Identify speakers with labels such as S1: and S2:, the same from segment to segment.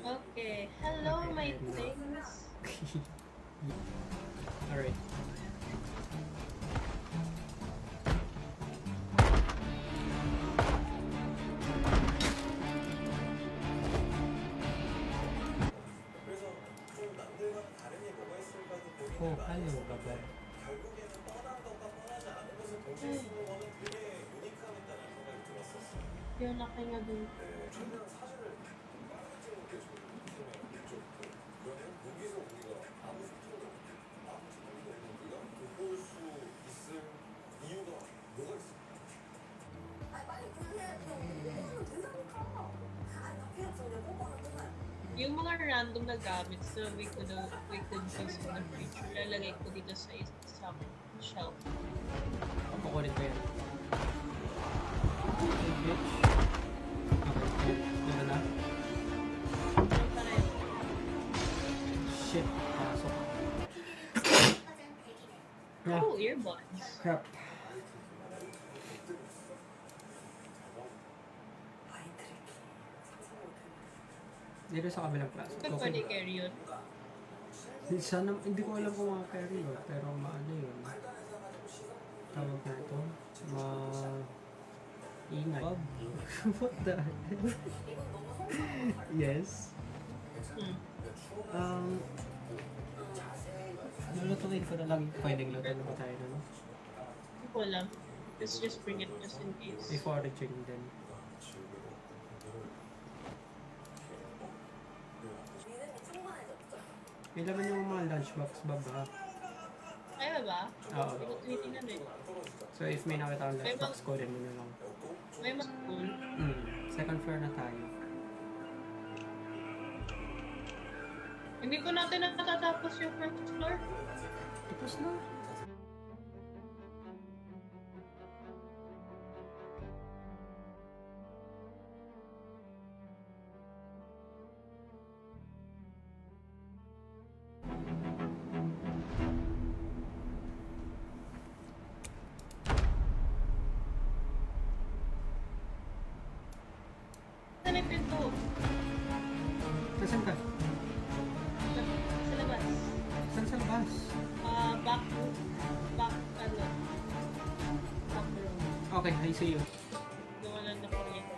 S1: Okay. Hello,
S2: Okay,
S1: my
S2: ayun na.
S1: things.
S2: Alright.
S3: 그래서 좀 남들과는 다른 게 뭐가 있을까도 고민을
S2: Oh,
S3: 많이
S2: hello,
S3: 했었는데
S2: Babay.
S3: 결국에는 뻔한 것과 뻔하지 않은 것을 동시에 쓰는 거는 되게 유니크하겠다는 생각이 들었었어요.
S1: Yun na kayo nga dun.
S3: 네, 최대한 사진을 좀 빠르게 찍는 게 저는 이쪽도 그러면 여기서 우리가 아무 속도도 없고 아무 정보도 없는 우리가 돋보일 수 있을 이유가 뭐가 있을까?
S1: Yung mga random na gamit so we could use in the future, lalagay ko dito sa isang shelf.
S2: Papakulit ko yan. Okay, bitch. Okay, yun na.
S1: Ano pa rin?
S2: Shit, pasok. Yeah,
S1: Oh, earbuds.
S2: crap. Dito sa kabilang klase.
S1: Ito pwede carry yun.
S2: Sana, hindi ko alam kung mga-carry yun, pero maano yun. Tawag na ito. Ingay. What the hell? Yes. Lulutuin ko na lang yung pwedeng lutuin na ba tayo nun?
S1: Hindi ko alam. Let's just bring it just in case.
S2: May foraging din. May laman yung mga lunchbox baba.
S1: Ay, ba?
S2: Oo.
S1: Hindi ko tinitingnan eh.
S2: So if may nakita kang lunchbox ko rin mo na lang.
S1: May mas cool.
S2: Second floor na tayo.
S1: Hindi ko natin natatapos yung first floor.
S2: Tapos na.
S1: Saan yung pinto?
S2: Nasaan ka?
S1: Sa labas.
S2: Saan sa labas?
S1: Back, ano? Back room.
S2: Okay, I see you.
S1: Gawa lang na kuryente.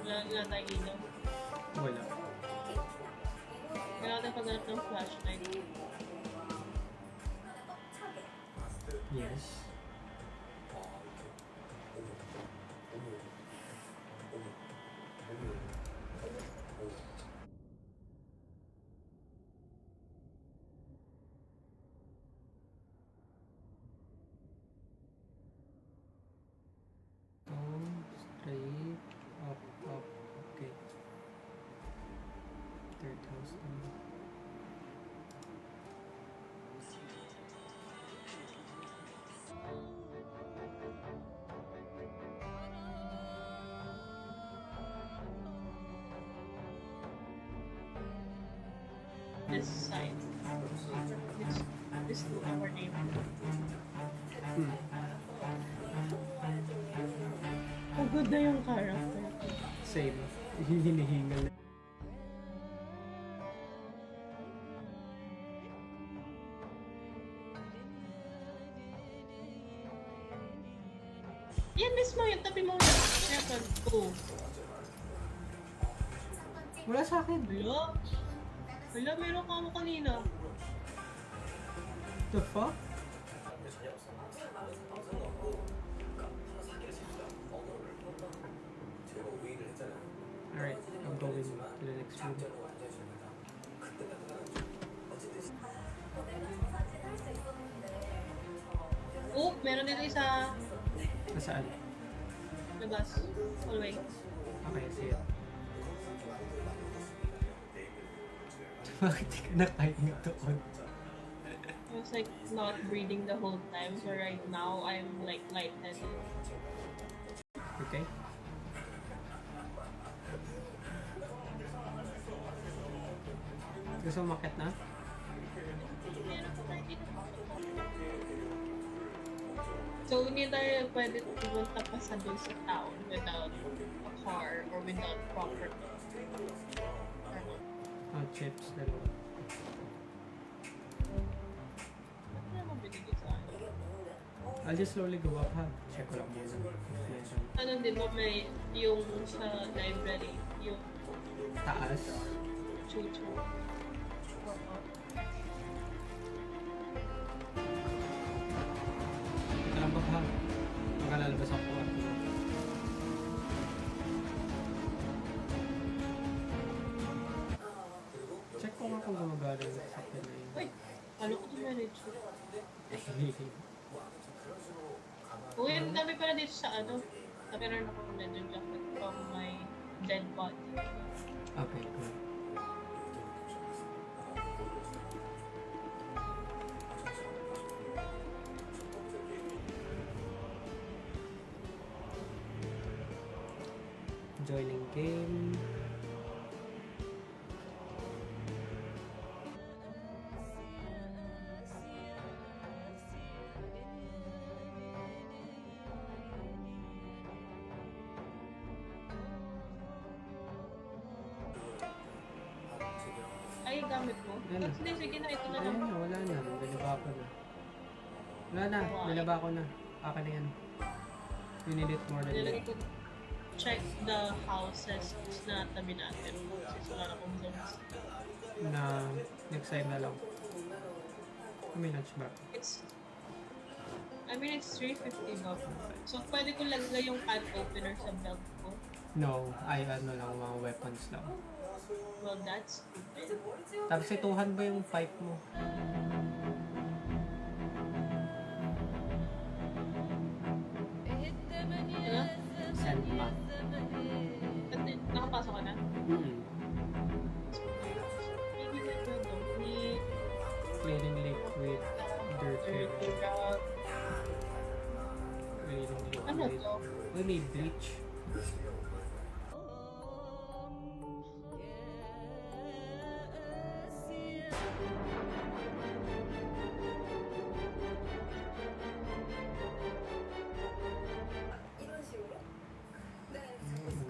S1: Wala tayong ilaw.
S2: Wala.
S1: Kailangan natin paghanap ng flashlight.
S2: Yes. Straight up. Okay. Third house naman.
S1: This side. This to our neighbor. Ang good na yung character.
S2: Same. Hinihingal.
S1: Yan mismo yung tabi mo yung record ko.
S2: Wala sa akin.
S1: Wala. Wala, meron ka mo kanina.
S2: The fuck? Alright, I'm going to the next room.
S1: Oh, meron dito isa.
S2: Nasaan?
S1: Labas. Hallway.
S2: Okay, see it. Bakit di ka nakahinga doon?
S1: I was like not breathing the whole time, so right now I'm like lightheaded.
S2: Okay? Gusto mo umakyat na?
S1: Meron pa tayo dito. So, hindi tayo pwede pumunta pa sa doon sa town without a car or without proper
S2: Chips, dalawa.
S1: Ba't naman binigay sa akin?
S2: I'll just slowly go up, ha? Check ko lang muna. Meron.
S1: Ano, di ba may yung sa library, yung
S2: Taas.
S1: chuchu.
S2: Ito lang ba, ha? Makalalabas ako. Check ko nga kung gumagana yung sakyan na yun.
S1: Uy, ano ko dumiretso? Uy, ang dami pala dito sa ano. Nakiran ako ng leather jacket from my dead body.
S2: Okay, good. Joining game.
S1: Ay, gamit mo?
S2: Ano?
S1: Hindi, sige na, ito na
S2: Ayun
S1: lang.
S2: na, wala na. Nilaba ko na. Wala na, nilaba ko na. Akin na yan. You need it more than
S1: Nilagay
S2: that.
S1: ko, check the houses na tabi natin. Kasi wala na akong zones.
S2: Na next time na lang. May lunch ba?
S1: It's 350 bucks. So, pwede ko lagay yung can opener sa belt ko.
S2: No, ay ano lang, mga weapons lang.
S1: Well, that's stupid.
S2: Tapos ituhan ba yung pipe mo?
S1: Ano?
S2: Send ma.
S1: At nakapasok ka na? Maybe na ito, no? Ni
S2: Cleaning liquid, dirty, cleaning liquid.
S1: Ano to?
S2: We need bleach.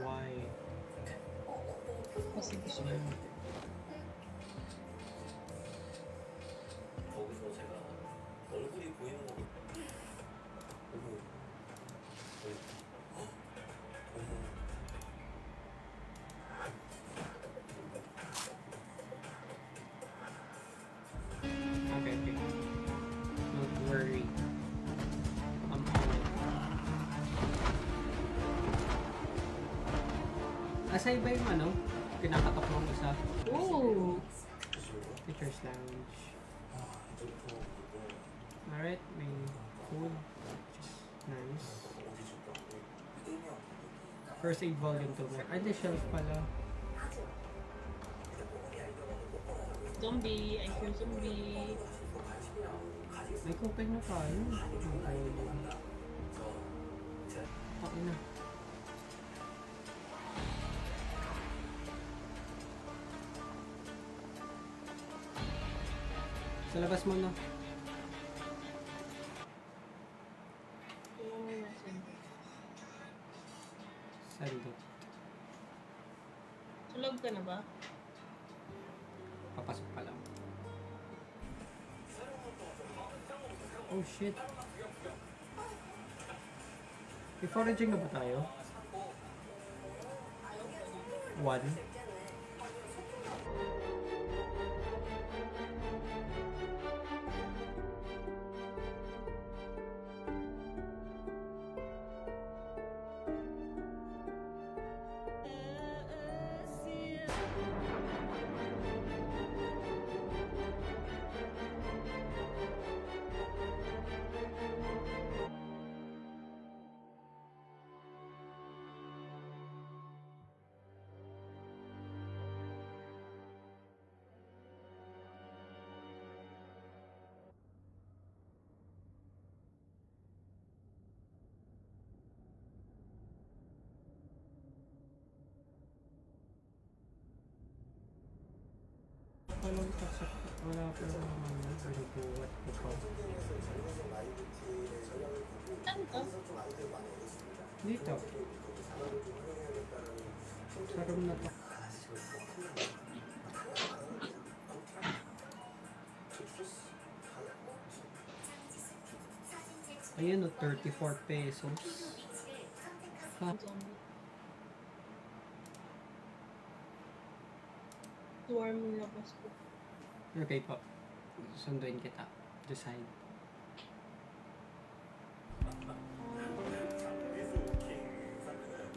S2: Why?
S1: Kasi gusto ko.
S3: 거기서 제가 얼굴이 보이는 거. 어머. 어머.
S2: Okay, okay. Don't worry. I'm on it. Asay ba yung ano? Pinakatok ng isa?
S1: Ooh!
S2: Teacher's lounge. Alright, may food. Which is nice. First aid volume 2 more. Ay, di shelf pala.
S1: Zombie! I hear zombie!
S2: May open na tayo. Okay na. Sa labas mo na. Send it.
S1: Tulog ka na ba?
S2: Papasok pa lang. Oh shit. May foraging na ba tayo? 1. Walang pasok. Wala pa naman na, pero buhat ko pa.
S1: Saan to?
S2: Dito. Sa room na to. Ayan o, 34 pesos. Ha?
S1: Zombie. Warm yung labas ko.
S2: Okay po. Sunduin kita. Decide.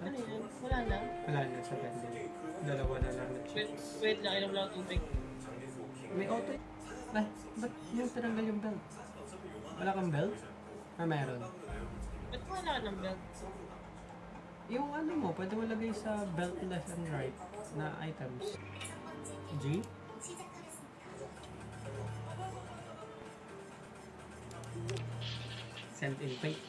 S1: Ano yan? Wala na.
S2: Wala na sa vending. Dalawa na lang na
S1: Wait,
S2: chips.
S1: wait lang. Inom lang ang tubig.
S2: May auto. Ba? Ba't yung tinanggal yung belt? Wala kang belt? Ah, meron.
S1: Ba't wala ka ng belt?
S2: Yung ano mo, pwede mo lagay sa belt left and right na items. G? Send invite.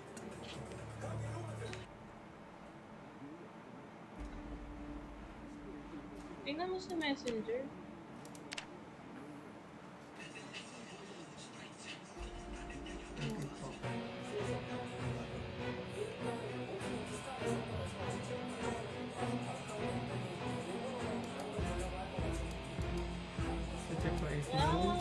S1: Tingnan mo sa messenger.
S2: Okay po. So, check ko if
S1: Wow!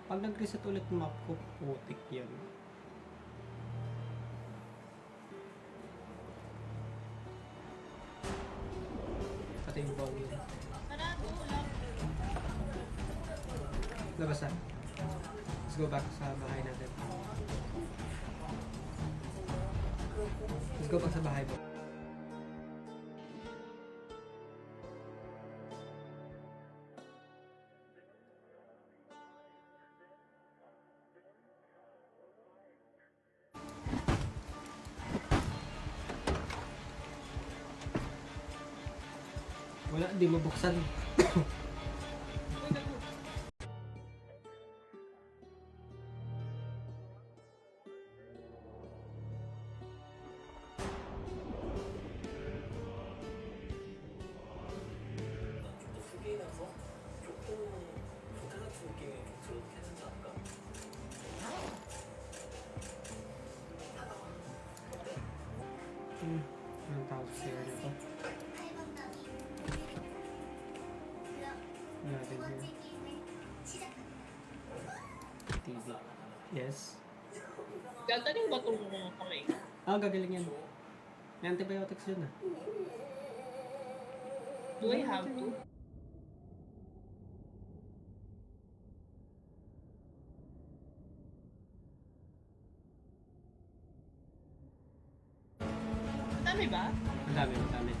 S2: pag nag-reset ulit ng map ko, putik yan. Pati yung volume.
S1: Sarado lang.
S2: Labas na. Let's go back sa bahay natin. Let's go back sa bahay po. Wala, di mabuksan.
S1: Uy, naku.
S3: 좀더 크게 나서 조금 호텔 같은 느낌의 격투로도 괜찮지 않을까?
S2: Anong tawag sa area to? Wala din here. TV. Yes.
S1: Gagaling ba itong mga kamay?
S2: Ah, gagaling yan. May antibiotics yun ah.
S1: Do I have to? Dami ba?
S2: Ang dami, ang dami.